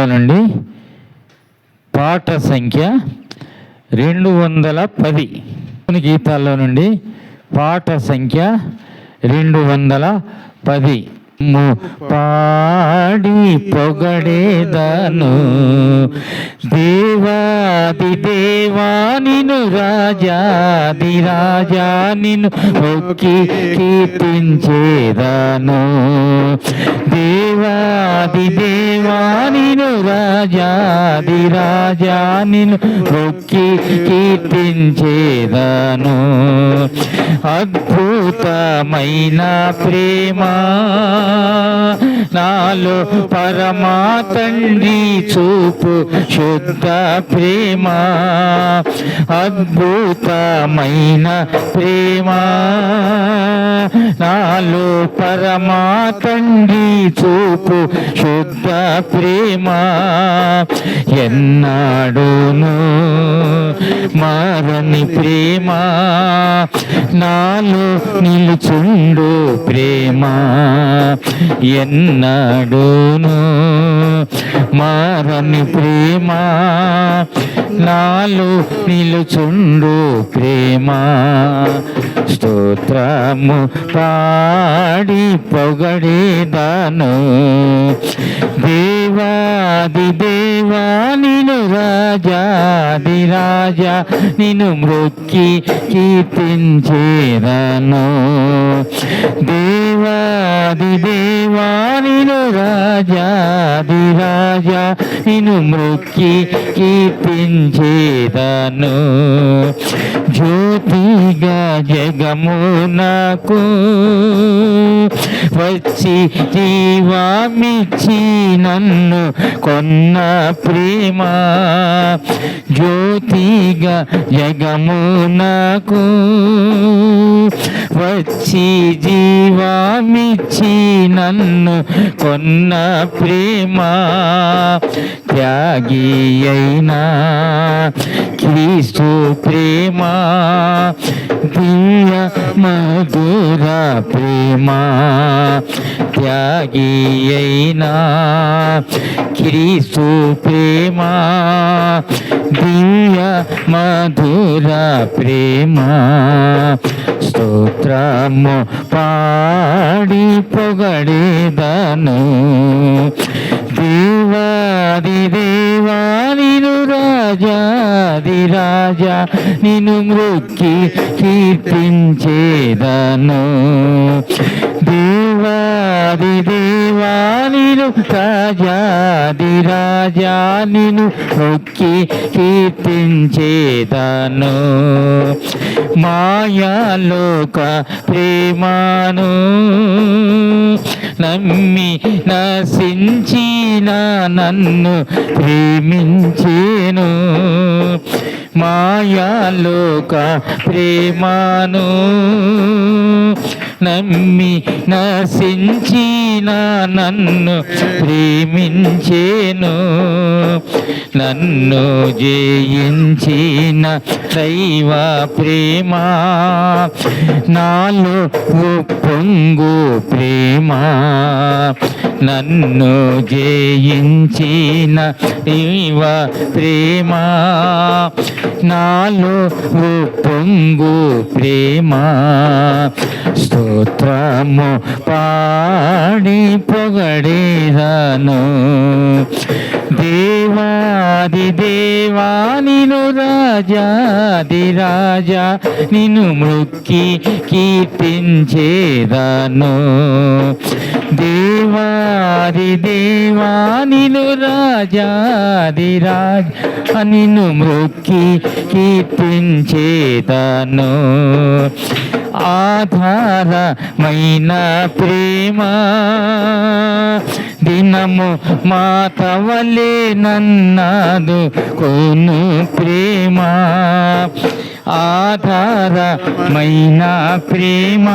గీతాల్లో నుండి పాట సంఖ్య 210. గీతాల్లో నుండి పాట సంఖ్య 210. పాడి పొగడేదను దేవాది దేవా నిన్ను, రాజాది రాజా నిన్ను మొక్కి కీర్తించేదను. దేవాది దేవా నిన్ను, రాజాది రాజా నిన్ను మొక్కి కీర్తించేదను. అద్భుతమైన ప్రేమ నాలో పరమా తండ్రి చూపు శుద్ధ ప్రేమ. అద్భుతమైన ప్రేమ నాలో పరమా తండ్రి చూపు శుద్ధ ప్రేమ. ఎన్నాడును మారని ప్రేమ నాలో నిలుచుండు ప్రేమ. ఎన్నడూను మారని ప్రేమ నాలో నిలుచుండు ప్రేమ. స్తోత్రము పాడి పొగడేదను దేవాది దేవా నిన్ను, రాజాది రాజా నిన్ను మొక్కి కీర్తించేదను. దేవాది దేవా నిన్ను, రాజాది రాజా నిన్ను మొక్కి కీర్తించేదను. జ్యోతిగా జగమునకు వచ్చి జీవామిచ్చి నన్ను కొన్న ప్రేమ. జ్యోతిగా జగమునకు వచ్చి జీవామిచ్చి నన్ను కొన్న ప్రేమ. త్యాగి అయినా క్రీస్తు ప్రేమ, దివ్య మధుర ప్రేమ. త్యాగి అయినా క్రీస్తు ప్రేమ, దివ్య మధుర ప్రేమ. స్తోత్రము పాడి పొగడేదను దేవాది దేవా నిన్ను, రాజాది రాజా నిన్ను మొక్కి కీర్తించేదను. దేవాది దేవా నిన్ను, రాజాది రాజా నిన్ను మొక్కి కీర్తించేదను. మాయాలోక ప్రేమను నమ్మి నశించిన నన్ను ప్రేమించేను. మాయాలోక ప్రేమను నమ్మి నశించిన నన్ను ప్రేమించేను. నన్ను జయించిన దైవ ప్రేమ నాలో పొంగు ప్రేమ. నన్ను జయించిన దైవ ప్రేమ నాలో పొంగు ప్రేమ. స్తోత్రము పాడి పొగడేదను దేవాది దేవా నిన్ను, రాజాది రాజా నిన్ను మొక్కి కీర్తించేదను. దేవాది దేవా నిన్ను, రాజాది రాజా నిన్ను మొక్కి కీర్తించేదను. ఆధారమైన ప్రేమ దినము మాతవలే నన్నాదు కొను ప్రేమ. ఆధారమైన ప్రేమ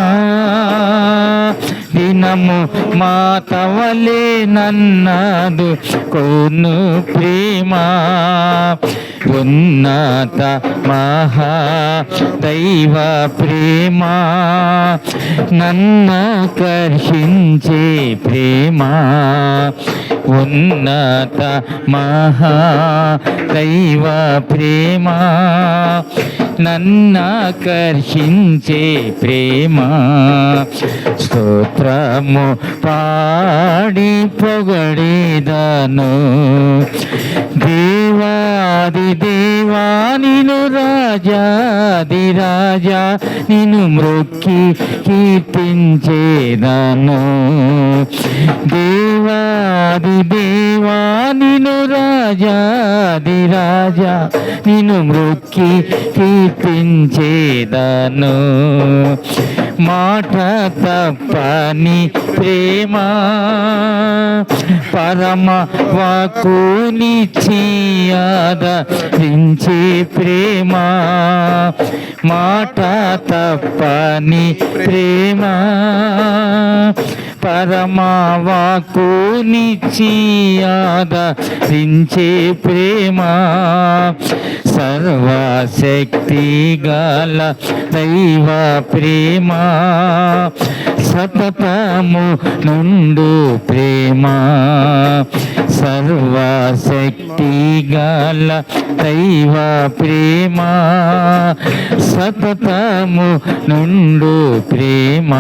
దినము మాతవలే నన్నాదు కొను ప్రేమ. ఉన్నత మహా దైవ ప్రేమ నన్నాకర్షించే ప్రేమ ఉన్నత మహా దైవ ప్రేమ నన్నాకర్షించే ప్రేమ స్తోత్రము పాడి పొగడేదను దేవాది దేవా నిను రాజాది రాజా నిన్ను మ్రొక్కి కీర్తించేదను దేవాది దేవా నిన్ను రాజాది రాజా నిన్ను మ్రొక్కి కీర్తించేదను మాట తప్పని ప్రేమ పరమ వాక్కునిచ్చి ఆదరించే ప్రేమ మాట తప్పని ప్రేమ పరమ వాక్కునిచ్చి ఆదరించే ప్రేమ సర్వశక్తి గల దైవ ప్రేమ సతతము నుండు ప్రేమ సర్వశక్తి గల దైవ ప్రేమ సతతము నుండు ప్రేమ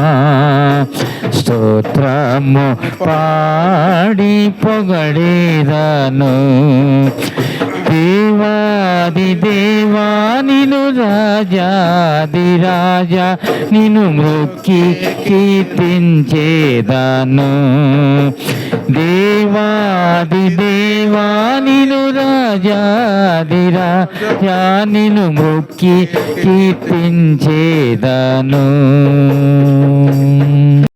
స్తోత్రము పాడి పొగడేదను దేవాది దేవా నిను రాజాది రాజా నిన్ను మ్రొక్కి కీర్తించేదను దేవాది దేవా నిను రాజాది రాజా నిన్ను మ్రొక్కి కీర్తించేదను.